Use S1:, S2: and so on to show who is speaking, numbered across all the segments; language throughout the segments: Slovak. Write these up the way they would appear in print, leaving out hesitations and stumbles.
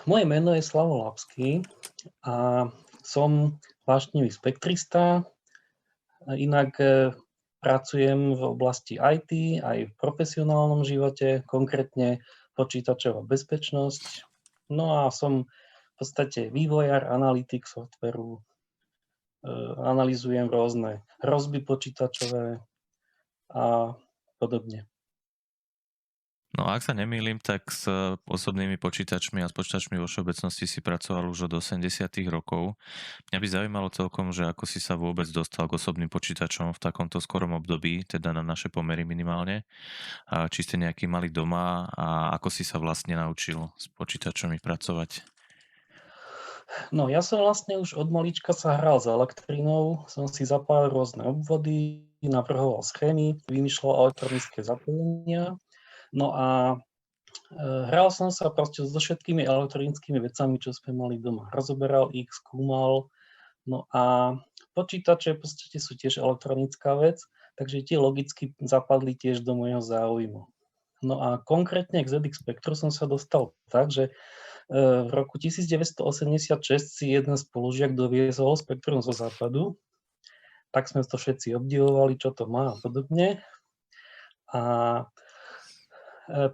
S1: Moje meno je Slavo Lapský a som vášnivý spektrista. Inak pracujem v oblasti IT aj v profesionálnom živote, konkrétne počítačová bezpečnosť. No a som v podstate vývojár, analytik softveru, analyzujem rôzne hrozby počítačové a podobne.
S2: No a ak sa nemýlim, tak s osobnými počítačmi a s počítačmi vo všeobecnosti si pracoval už od 80. rokov. Mňa by zaujímalo celkom, že ako si sa vôbec dostal k osobným počítačom v takomto skorom období, teda na naše pomery minimálne. A či ste nejaký mali doma a ako si sa vlastne naučil s počítačami pracovať?
S1: No ja som vlastne už od malička sa hral s elektrinou, som si zapájal rôzne obvody, navrhoval schémy, vymýšľal elektronické zapojenia. No a hral som sa proste so všetkými elektronickými vecami, čo sme mali doma. Rozoberal ich, skúmal. No a počítače v podstate sú tiež elektronická vec, takže tie logicky zapadli tiež do môjho záujmu. No a konkrétne k ZX Spectru som sa dostal tak, že v roku 1986 si jeden spolužiak doviezol Spektrum zo západu, tak sme to všetci obdivovali, čo to má a podobne. A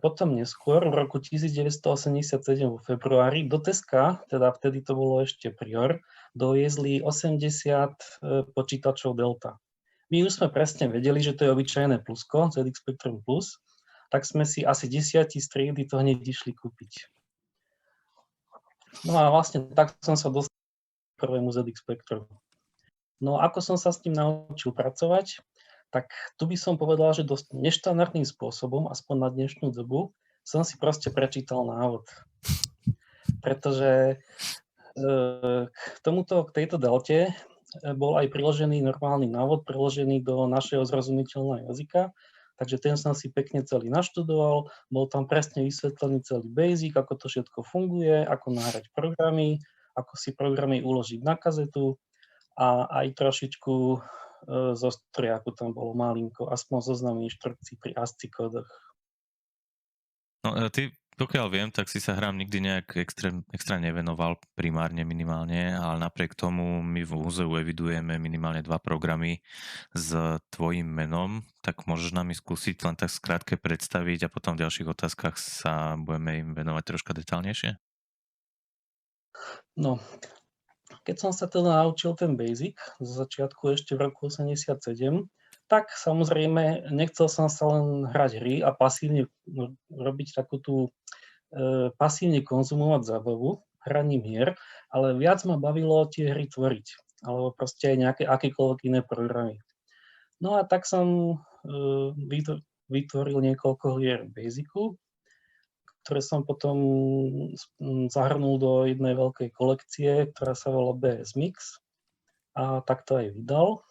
S1: potom neskôr, v roku 1987 vo februári, do Teska, teda vtedy to bolo ešte Prior, doviezli 80 počítačov Delta. My už sme presne vedeli, že to je obyčajné plusko, ZX Spectrum Plus, tak sme si asi 10 z triedy to hneď išli kúpiť. No a vlastne tak som sa dostal k prvému ZX Spectru. No a ako som sa s tým naučil pracovať, tak tu by som povedal, že dosť neštandardným spôsobom, aspoň na dnešnú dobu, som si proste prečítal návod. Pretože k tejto delte bol aj priložený normálny návod, priložený do našeho zrozumiteľného jazyka, takže ten som si pekne celý naštudoval, bol tam presne vysvetlený celý basic, ako to všetko funguje, ako nahrať programy, ako si programy uložiť na kazetu a aj trošičku zo strojáku tam bolo malinko, aspoň zoznam inštrukcií pri ASCII kódoch.
S2: No ty, pokiaľ viem, tak si sa hrám nikdy nejak extra nevenoval, primárne minimálne, ale napriek tomu my v múzeu evidujeme minimálne 2 programy s tvojim menom, tak môžeš nám ich skúsiť len tak skrátke predstaviť a potom v ďalších otázkach sa budeme im venovať troška detálnejšie?
S1: No, keď som sa teda naučil ten basic, zo začiatku ešte v roku 87, tak samozrejme nechcel som sa len hrať hry a pasívne robiť takú tú pasívne konzumovať zábavu hraním hier, ale viac ma bavilo tie hry tvoriť, alebo proste aj nejaké akékoľvek iné programy. No a tak som vytvoril niekoľko hier v Basicu, ktoré som potom zahrnul do jednej veľkej kolekcie, ktorá sa volá BS Mix a tak to aj vydal.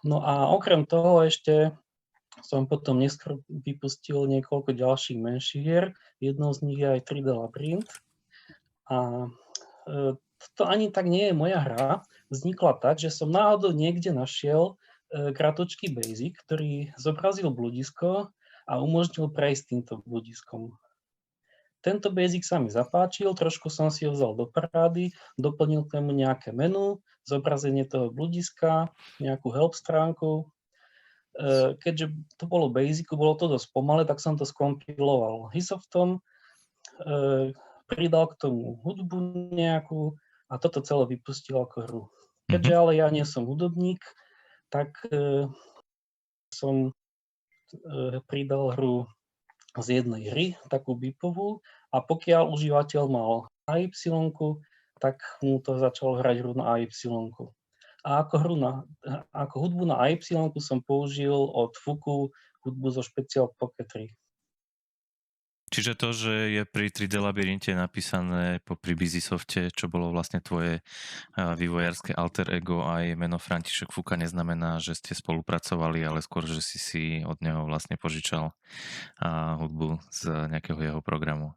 S1: No a okrem toho ešte som potom neskôr vypustil niekoľko ďalších menších hier. Jednou z nich je aj 3D Labyrinth. A to ani tak nie je moja hra. Vznikla tak, že som náhodou niekde našiel kratočký basic, ktorý zobrazil bludisko a umožnil prejsť týmto bludiskom. Tento basic sa mi zapáčil, trošku som si ho vzal do parády, doplnil k nemu nejaké menu, zobrazenie toho bludiska, nejakú help stránku. Keďže to bolo basicu, bolo to dosť pomalé, tak som to skompiloval Hisoftom, pridal k tomu hudbu nejakú a toto celé vypustil ako hru. Keďže ale ja nie som hudobník, tak som pridal hru z jednej hry, takú bipovú, a pokiaľ užívateľ mal AY, tak mu to začalo hrať hru na AY. A ako hudbu na AY som použil od Fuku hudbu zo Special Pocket 3.
S2: Čiže to, že je pri 3D Labyrinte napísané popri Bizisofte, čo bolo vlastne tvoje vývojárske alter ego, aj meno František Fuka, neznamená, že ste spolupracovali, ale skôr, že si od neho vlastne požičal hudbu z nejakého jeho programu.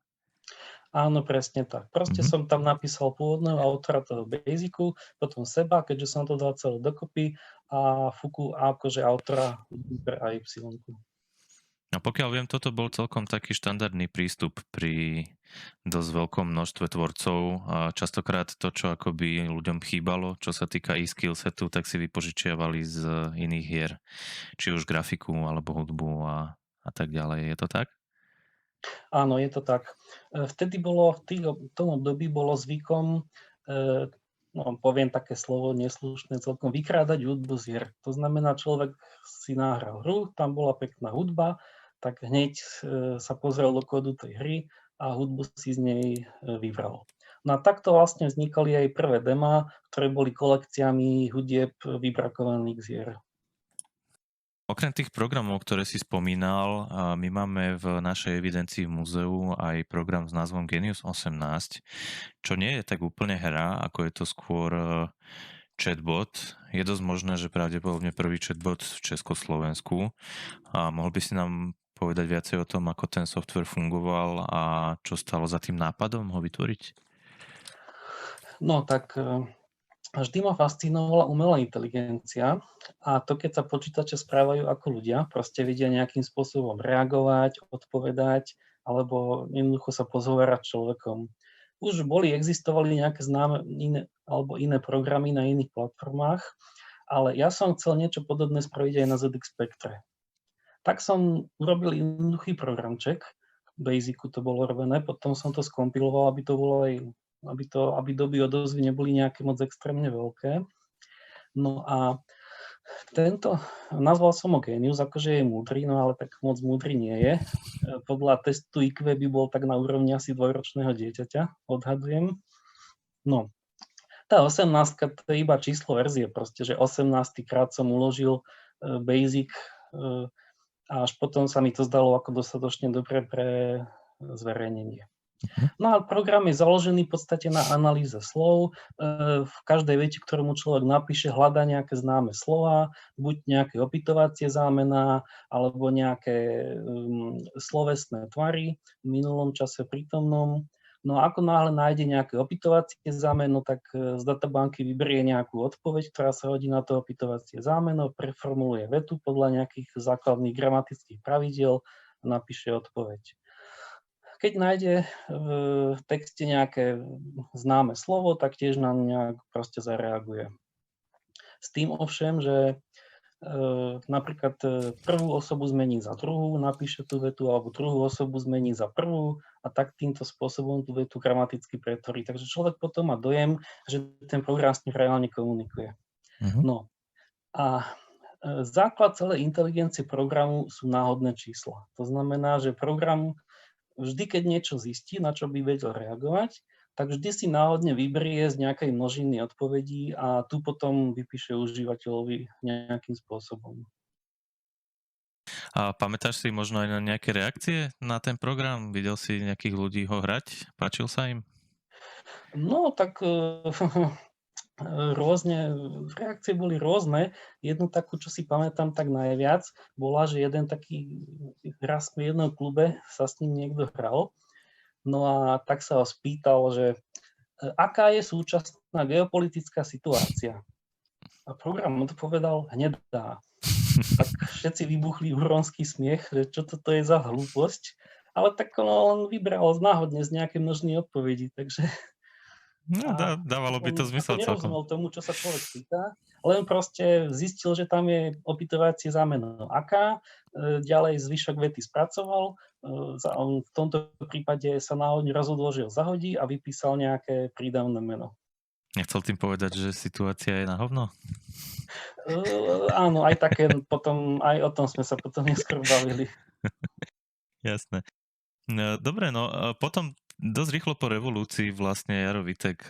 S1: Áno, presne tak. Proste som tam napísal pôvodného autora toho basicu, potom seba, keďže som to dal celé dokopy, a Fuku akože autora pre AY.
S2: A pokiaľ viem, toto bol celkom taký štandardný prístup pri dosť veľkom množstve tvorcov a častokrát to, čo akoby ľuďom chýbalo, čo sa týka ich skillsetu, tak si vypožičiavali z iných hier, či už grafiku alebo hudbu a tak ďalej. Je to tak?
S1: Áno, je to tak. Vtedy bolo, v tom období bolo zvykom, no poviem také slovo neslušné celkom, vykrádať hudbu z hier. To znamená, človek si nahral hru, tam bola pekná hudba, tak hneď sa pozrel do kódu tej hry a hudbu si z nej vybral. No a takto vlastne vznikali aj prvé demá, ktoré boli kolekciami hudieb vybrakovaných z hier.
S2: Okrem tých programov, ktoré si spomínal, my máme v našej evidencii v múzeu aj program s názvom Genius 18, čo nie je tak úplne hra, ako je to skôr chatbot. Je dosť možné, že pravdepodobne prvý chatbot v Československu. A mohol by si nám povedať viacej o tom, ako ten software fungoval a čo stalo za tým nápadom ho vytvoriť?
S1: No tak vždy ma fascinovala umelá inteligencia a to, keď sa počítače správajú ako ľudia, proste vedia nejakým spôsobom reagovať, odpovedať alebo jednoducho sa pozhovárať s človekom. Už existovali nejaké známe iné programy na iných platformách, ale ja som chcel niečo podobné spraviť aj na ZX Spectre. Tak som urobil jednoduchý programček, v Basicu to bolo robené, potom som to skompiloval, aby to bolo aj aby doby odozvy neboli nejaké moc extrémne veľké. No a nazval som ho Genius, akože je múdry, no ale tak moc múdry nie je. Podľa testu IQ by bol tak na úrovni asi dvojročného dieťaťa, odhadujem. No, tá 18 to je iba číslo verzie, proste, že 18 krát som uložil Basic a až potom sa mi to zdalo ako dostatočne dobre pre zverejnenie. No a program je založený v podstate na analýze slov. V každej vete, ktorú mu človek napíše, hľadá nejaké známe slova, buď nejaké opytovacie zámená, alebo nejaké slovesné tvary v minulom čase prítomnom. No a ako náhle nájde nejaké opytovacie zámeno, tak z databanky vyberie nejakú odpoveď, ktorá sa hodí na to opytovacie zámeno, preformuluje vetu podľa nejakých základných gramatických pravidiel a napíše odpoveď. Keď nájde v texte nejaké známe slovo, tak tiež na nejak proste zareaguje. S tým ovšem, že napríklad prvú osobu zmení za druhú, napíše tú vetu, alebo druhú osobu zmení za prvú a tak týmto spôsobom tú vetu gramaticky pretvorí. Takže človek potom má dojem, že ten program s ním reálne komunikuje. No a základ celej inteligencie programu sú náhodné čísla. To znamená, že program vždy, keď niečo zistí, na čo by vedel reagovať, tak vždy si náhodne vyberie z nejakej množiny odpovedí a tu potom vypíše užívateľovi nejakým spôsobom.
S2: A pamätáš si možno aj na nejaké reakcie na ten program? Videl si nejakých ľudí ho hrať? Páčil sa im?
S1: No, tak reakcie boli rôzne. Jednu takú, čo si pamätám tak najviac, bola, že raz v jednom klube sa s ním niekto hral. No a tak sa ho spýtal, že aká je súčasná geopolitická situácia. A program odpovedal, hnedá. Tak všetci vybuchli huronský smiech, že čo toto je za hlúposť. Ale tak on vybral náhodne z nejakej množiny odpovedí, takže
S2: No, dávalo by to zmysel celkom.
S1: Nerozumel tomu, čo sa človek pýta, len proste zistil, že tam je opytovacie zámeno aká, ďalej zvyšok vety spracoval, v tomto prípade sa náhodne rozhodol, že ho zahodí a vypísal nejaké prídavné meno.
S2: Nechcel tým povedať, že situácia je na hovno?
S1: Áno, aj také potom, aj o tom sme sa potom neskôr bavili.
S2: Jasné. Dobre, no potom dosť rýchlo po revolúcii vlastne Jaro Vitek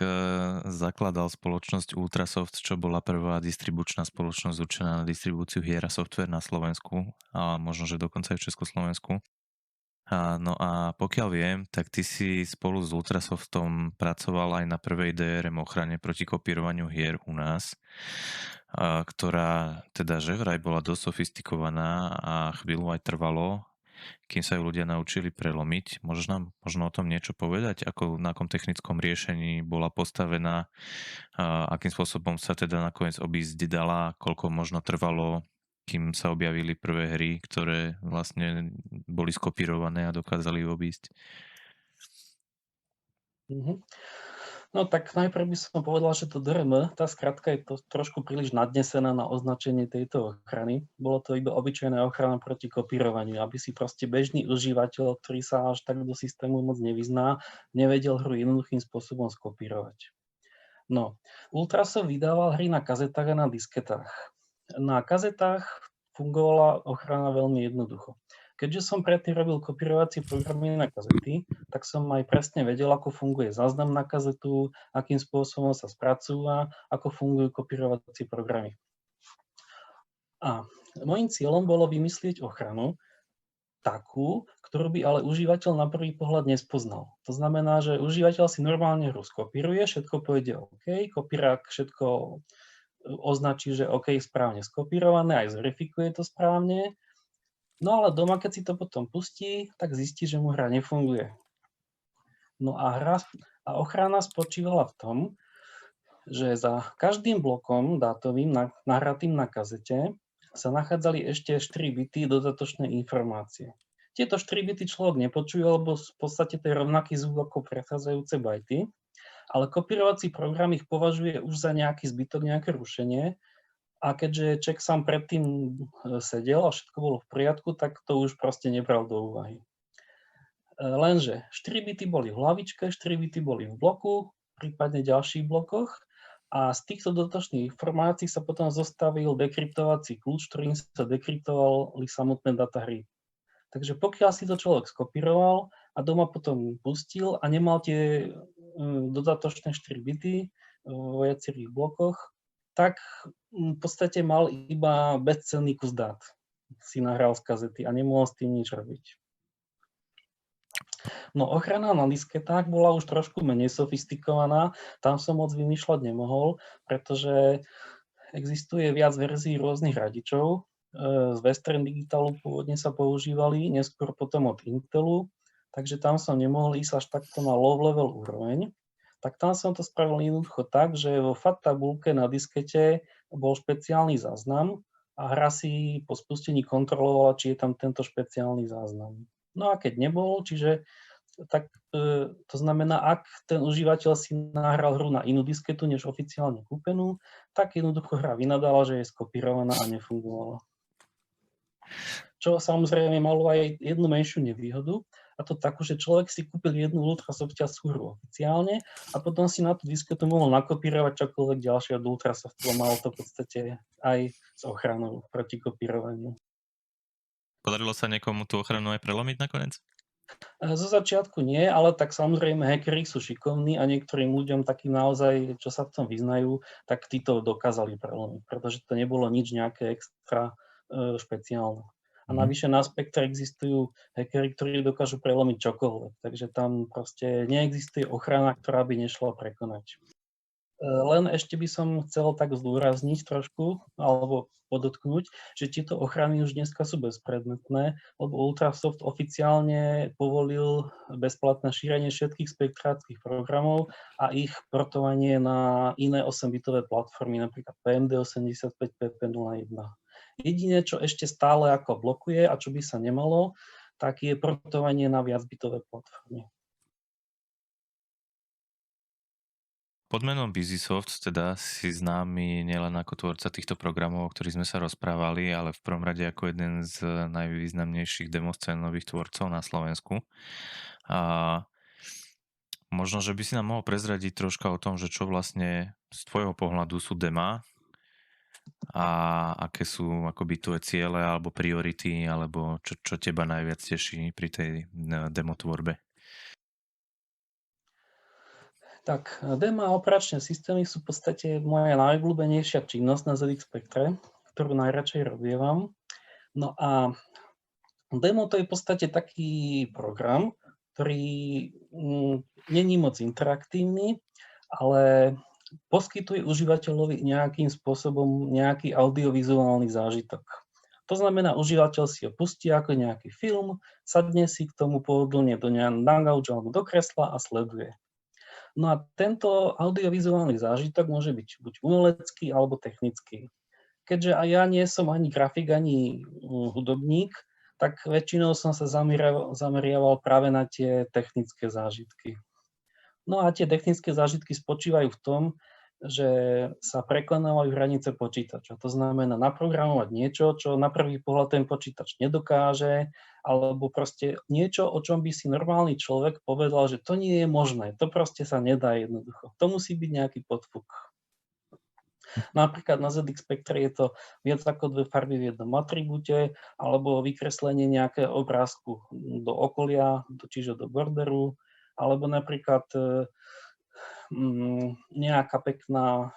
S2: zakladal spoločnosť Ultrasoft, čo bola prvá distribučná spoločnosť určená na distribúciu hier a software na Slovensku a možno, že dokonca aj v Československu. No a pokiaľ viem, tak ty si spolu s Ultrasoftom pracoval aj na prvej DRM ochrane proti kopírovaniu hier u nás, ktorá teda že vraj bola dosť sofistikovaná a chvíľu aj trvalo, kým sa ju ľudia naučili prelomiť. Môžeš nám možno o tom niečo povedať? Ako na akom technickom riešení bola postavená? Akým spôsobom sa teda nakoniec obísť dala? Koľko možno trvalo kým sa objavili prvé hry, ktoré vlastne boli skopírované a dokázali obísť.
S1: Mhm. No tak najprv by som povedal, že to DRM, tá skratka je to trošku príliš nadnesená na označenie tejto ochrany. Bolo to iba obyčajná ochrana proti kopírovaniu, aby si proste bežný užívateľ, ktorý sa až tak do systému moc nevyzná, nevedel hru jednoduchým spôsobom skopírovať. No, Ultrasoft vydával hry na kazetách a na disketách. Na kazetách fungovala ochrana veľmi jednoducho. Keďže som predtým robil kopírovacie programy na kazety, tak som aj presne vedel, ako funguje záznam na kazetu, akým spôsobom sa spracúva, ako fungujú kopírovacie programy. A môjim cieľom bolo vymyslieť ochranu, takú, ktorú by ale užívateľ na prvý pohľad nespoznal. To znamená, že užívateľ si normálne hru skopíruje, všetko pôjde OK, kopírák všetko označí, že OK, správne skopírované, aj zverifikuje to správne. No ale doma, keď si to potom pustí, tak zistí, že mu hra nefunguje. No a ochrana spočívala v tom, že za každým blokom dátovým nahratým na kazete sa nachádzali ešte 4 bity dodatočnej informácie. Tieto 4 bity človek nepočuje, lebo v podstate to je rovnaký zvuk ako prechádzajúce bajty, ale kopírovací program ich považuje už za nejaký zbytok, nejaké rušenie. A keďže Čech sám predtým sedel a všetko bolo v poriadku, tak to už proste nebral do úvahy. Lenže 4 bity boli v hlavičke, 4 bity boli v bloku, prípadne ďalších blokoch a z týchto dodatočných informácií sa potom zostavil dekryptovací kľúč, ktorým sa dekryptovali samotné data hry. Takže pokiaľ si to človek skopíroval a doma potom pustil a nemal tie dodatočné 4 bity vo viacerých blokoch, tak v podstate mal iba bezcenný kus dát. Si nahral z kazety a nemohol s tým nič robiť. No ochrana na disketách bola už trošku menej sofistikovaná, tam som moc vymýšľať nemohol, pretože existuje viac verzií rôznych radičov. Z Western Digitalu pôvodne sa používali, neskôr potom od Intelu, takže tam som nemohol ísť až takto na low-level úroveň. Tak tam som to spravil jednoducho tak, že vo FAT tabulke na diskete bol špeciálny záznam a hra si po spustení kontrolovala, či je tam tento špeciálny záznam. No a keď nebol, tak to znamená, ak ten užívateľ si nahral hru na inú disketu, než oficiálne kúpenú, tak jednoducho hra vynadala, že je skopírovaná a nefungovala. Čo samozrejme malo aj jednu menšiu nevýhodu, a to takú, že človek si kúpil jednu ultrasoftiackú hru oficiálne a potom si na tú disketu mohol nakopírovať čokoľvek ďalšie od Ultrasoftu a malo to v podstate aj s ochranou proti kopírovaniu.
S2: Podarilo sa niekomu tú ochranu aj prelomiť nakoniec?
S1: Zo začiatku nie, ale tak samozrejme hackeri sú šikovní a niektorým ľuďom takým naozaj, čo sa v tom vyznajú, tak tí to dokázali prelomiť, pretože to nebolo nič nejaké extra špeciálne. A navyše na Spectre existujú hackeri, ktorí dokážu prelomiť čokoľvek, takže tam proste neexistuje ochrana, ktorá by nešla prekonať. Len ešte by som chcel tak zdôrazniť trošku, alebo podotknúť, že tieto ochrany už dneska sú bezpredmetné, lebo Ultrasoft oficiálne povolil bezplatné šírenie všetkých spektráckých programov a ich portovanie na iné 8-bitové platformy, napríklad PMD85, PP01. Jediné, čo ešte stále ako blokuje a čo by sa nemalo, tak je portovanie na viacbitové platformy.
S2: Pod menom Busysoft teda si známy nielen ako tvorca týchto programov, o ktorých sme sa rozprávali, ale v prvom rade ako jeden z najvýznamnejších demoscénových tvorcov na Slovensku. A možno, že by si nám mohol prezradiť troška o tom, že čo vlastne z tvojho pohľadu sú demá a aké sú akoby tvoje ciele alebo priority, alebo čo teba najviac teší pri tej demotvorbe?
S1: Tak, demo a operačné systémy sú v podstate moja najobľúbenejšia činnosť na ZX Spectre, ktorú najradšej robievam. No a demo to je v podstate taký program, ktorý není moc interaktívny, ale poskytuje užívateľovi nejakým spôsobom nejaký audiovizuálny zážitok. To znamená, užívateľ si ho pustí ako nejaký film, sadne si k tomu pohodlne na gauč alebo do kresla a sleduje. No a tento audiovizuálny zážitok môže byť buď umelecký alebo technický. keďže aj ja nie som ani grafik, ani hudobník, tak väčšinou som sa zameriaval práve na tie technické zážitky. No a tie technické zážitky spočívajú v tom, že sa prekonávajú hranice počítača. To znamená naprogramovať niečo, čo na prvý pohľad ten počítač nedokáže, alebo proste niečo, o čom by si normálny človek povedal, že to nie je možné, to proste sa nedá jednoducho. To musí byť nejaký podfuk. Napríklad na ZX Spectre je to viac ako 2 farby v jednom atribúte, alebo vykreslenie nejakého obrázku do okolia, čiže do borderu, alebo napríklad nejaká pekná,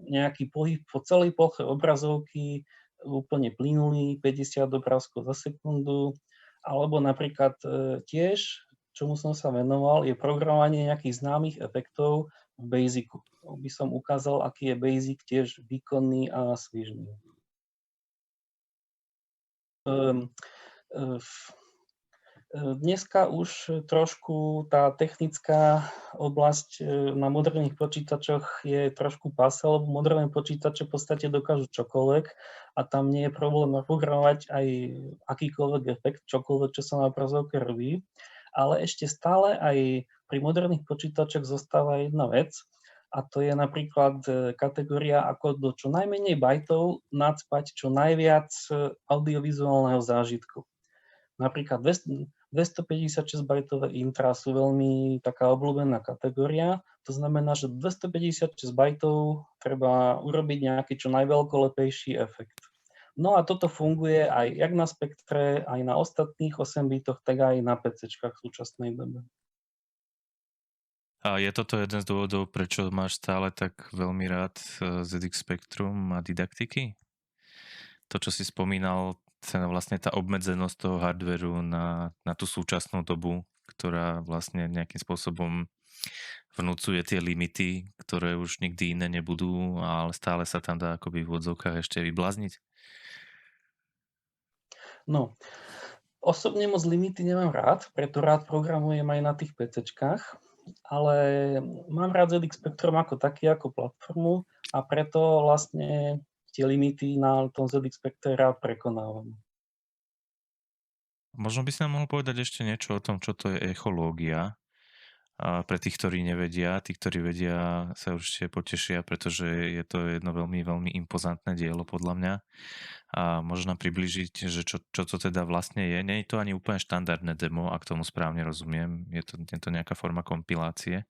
S1: nejaký pohyb po celej ploche obrazovky, úplne plynulý, 50 obrázkov za sekundu, alebo napríklad tiež, čomu som sa venoval, je programovanie nejakých známych efektov v Basicu. By som ukázal, aký je Basic tiež výkonný a svižný. Dneska už trošku tá technická oblasť na moderných počítačoch je trošku pase, lebo moderné počítače v podstate dokážu čokoľvek a tam nie je problém naprogramovať aj akýkoľvek efekt, čokoľvek, čo sa na obrazovke robí. Ale ešte stále aj pri moderných počítačoch zostáva jedna vec, a to je napríklad kategória, ako do čo najmenej bajtov nacpať čo najviac audiovizuálneho zážitku. Napríklad 256-bajtové intra sú veľmi taká obľúbená kategória. To znamená, že 256 bajtov treba urobiť nejaký čo najveľkolepejší efekt. No a toto funguje aj jak na Spectre, aj na ostatných 8 bitoch, tak aj na PCčkách v súčasnej dobe.
S2: A je toto jeden z dôvodov, prečo máš stále tak veľmi rád ZX Spectrum a didaktiky? To, čo si spomínal, vlastne tá obmedzenosť toho hardveru na tú súčasnú dobu, ktorá vlastne nejakým spôsobom vnúcuje tie limity, ktoré už nikdy iné nebudú, ale stále sa tam dá akoby v odzovkách ešte vyblázniť?
S1: No, osobne moc limity nemám rád, preto rád programujem aj na tých PCčkách, ale mám rád ZX Spectrum ako taký, ako platformu a preto vlastne tie limity na tom ZX Spectre rád prekonávam.
S2: Možno by si nám mohol povedať ešte niečo o tom, čo to je echológia. A pre tých, ktorí nevedia, tí, ktorí vedia, sa určite potešia, pretože je to jedno veľmi, veľmi impozantné dielo podľa mňa. A možno nám približiť, že čo to teda vlastne je. Nie je to ani úplne štandardné demo, ak tomu správne rozumiem. Je to nejaká forma kompilácie.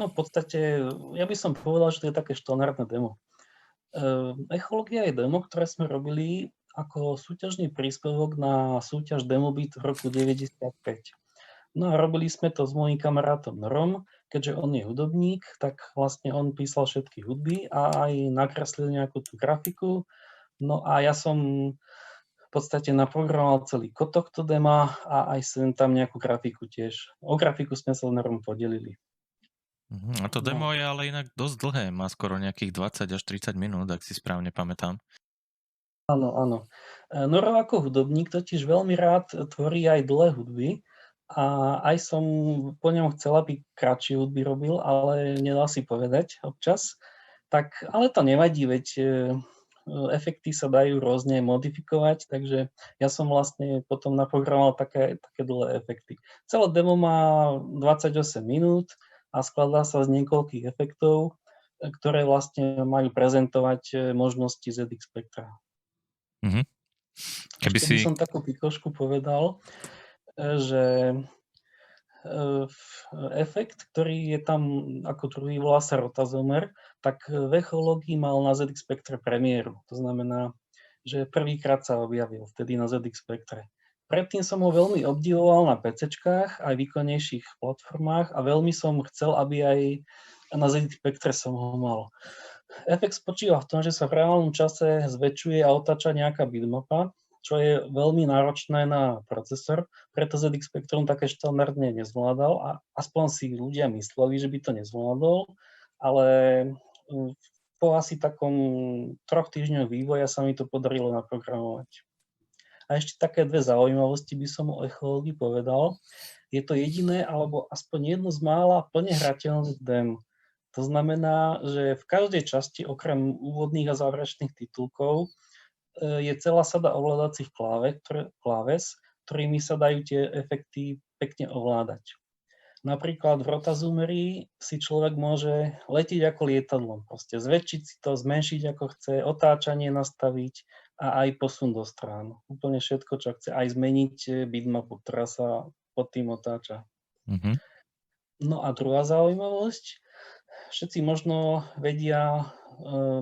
S1: No v podstate, ja by som povedal, že to je také štandardné demo. Echológia je demo, ktoré sme robili ako súťažný príspevok na súťaž Demobit v roku 95. No a robili sme to s mojím kamarátom Norom, keďže on je hudobník, tak vlastne on písal všetky hudby a aj nakreslil nejakú tú grafiku. No a ja som v podstate naprogramoval celý kód tohto dema a aj sem tam nejakú grafiku tiež. O grafiku sme sa s Norom podelili.
S2: A to demo je ale inak dosť dlhé, má skoro nejakých 20 až 30 minút, ak si správne pamätám.
S1: Áno, áno. Noro ako hudobník totiž veľmi rád tvorí aj dlhé hudby a aj som po ňom chcel, aby kratšie hudby robil, ale nedal si povedať občas. Tak, ale to nevadí, veď efekty sa dajú rôzne modifikovať, takže ja som vlastne potom naprogramoval také dlhé efekty. Celé demo má 28 minút a skladá sa z niekoľkých efektov, ktoré vlastne majú prezentovať možnosti ZX Spectra. Keby by som takú pikošku povedal, že efekt, ktorý je tam ako druhý, volá sa rotazomer, tak v echológii mal na ZX Spectre premiéru. To znamená, že prvýkrát sa objavil vtedy na ZX Spectre. Predtým som ho veľmi obdivoval na PCčkách, aj výkonnejších platformách a veľmi som chcel, aby aj na ZX Spectre som ho mal. Efekt spočíva v tom, že sa v reálnom čase zväčšuje a otáča nejaká bitmapa, čo je veľmi náročné na procesor, preto ZX Spectrum také štandardne nezvládal a aspoň si ľudia mysleli, že by to nezvládol, ale po asi takom 3 týždňoch vývoja sa mi to podarilo naprogramovať. A ešte také dve zaujímavosti by som o echológii povedal. Je to jediné, alebo aspoň jedno z mála plne hrateľných dem. To znamená, že v každej časti okrem úvodných a záverečných titulkov je celá sada ovládacích kláves, ktorými sa dajú tie efekty pekne ovládať. Napríklad v rotazoomeri si človek môže letieť ako lietadlom, proste zväčšiť si to, zmenšiť ako chce, otáčanie nastaviť a aj posun do strán. Úplne všetko, čo chce, aj zmeniť bitmapu, ktorá sa pod tým otáča.
S2: Mhm.
S1: No a druhá zaujímavosť, všetci možno vedia,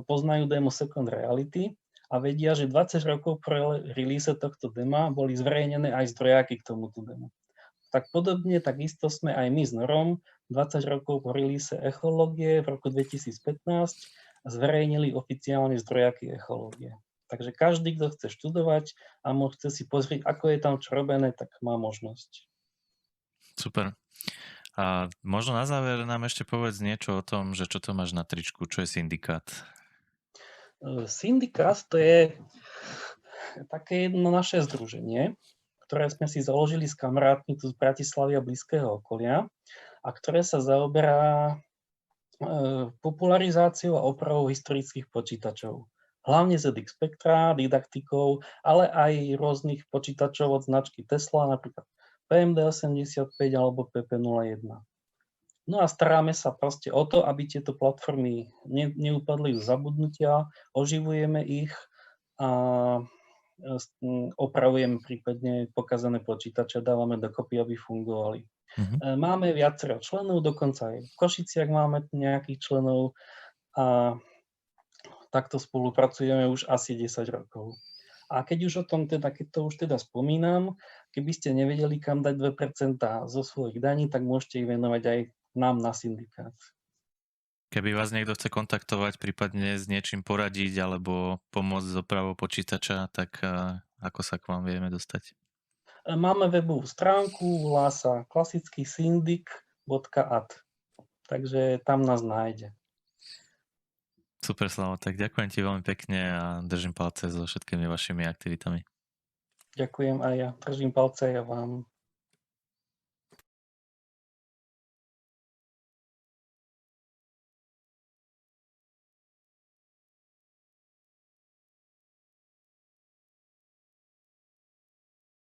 S1: poznajú demo Second Reality a vedia, že 20 rokov po release tohto dema boli zverejnené aj zdrojáky k tomuto demu. Tak podobne, takisto sme aj my s Norom 20 rokov po release Echológie v roku 2015 zverejnili oficiálne zdrojáky Echológie. Takže každý, kto chce študovať a chce si pozrieť, ako je tam čo robené, tak má možnosť.
S2: Super. A možno na záver nám ešte povedz niečo o tom, že čo to máš na tričku, čo je syndikát.
S1: Syndikát to je také jedno naše združenie, ktoré sme si založili s kamarátmi tu z Bratislavy a blízkeho okolia a ktoré sa zaoberá popularizáciou a opravou historických počítačov. Hlavne ZX Spectra, didaktikou, ale aj rôznych počítačov od značky Tesla, napríklad PMD85 alebo PP01. No a staráme sa proste o to, aby tieto platformy neupadli do zabudnutia, oživujeme ich a opravujeme prípadne pokazané počítače, dávame dokopy, aby fungovali. Máme viacero členov, dokonca aj v Košiciach máme nejakých členov a takto spolupracujeme už asi 10 rokov. A keď už o tom teda, keď to už teda spomínam, keby ste nevedeli, kam dať 2% zo svojich daní, tak môžete ich venovať aj nám na syndikát.
S2: Keby vás niekto chce kontaktovať, prípadne s niečím poradiť alebo pomôcť s opravou počítača, tak ako sa k vám vieme dostať?
S1: Máme webovú stránku, volá sa klasickysyndik.at, takže tam nás nájde.
S2: Super, Slavo, tak ďakujem ti veľmi pekne a držím palce so všetkými vašimi aktivitami.
S1: Ďakujem aj ja, držím palce aj ja vám.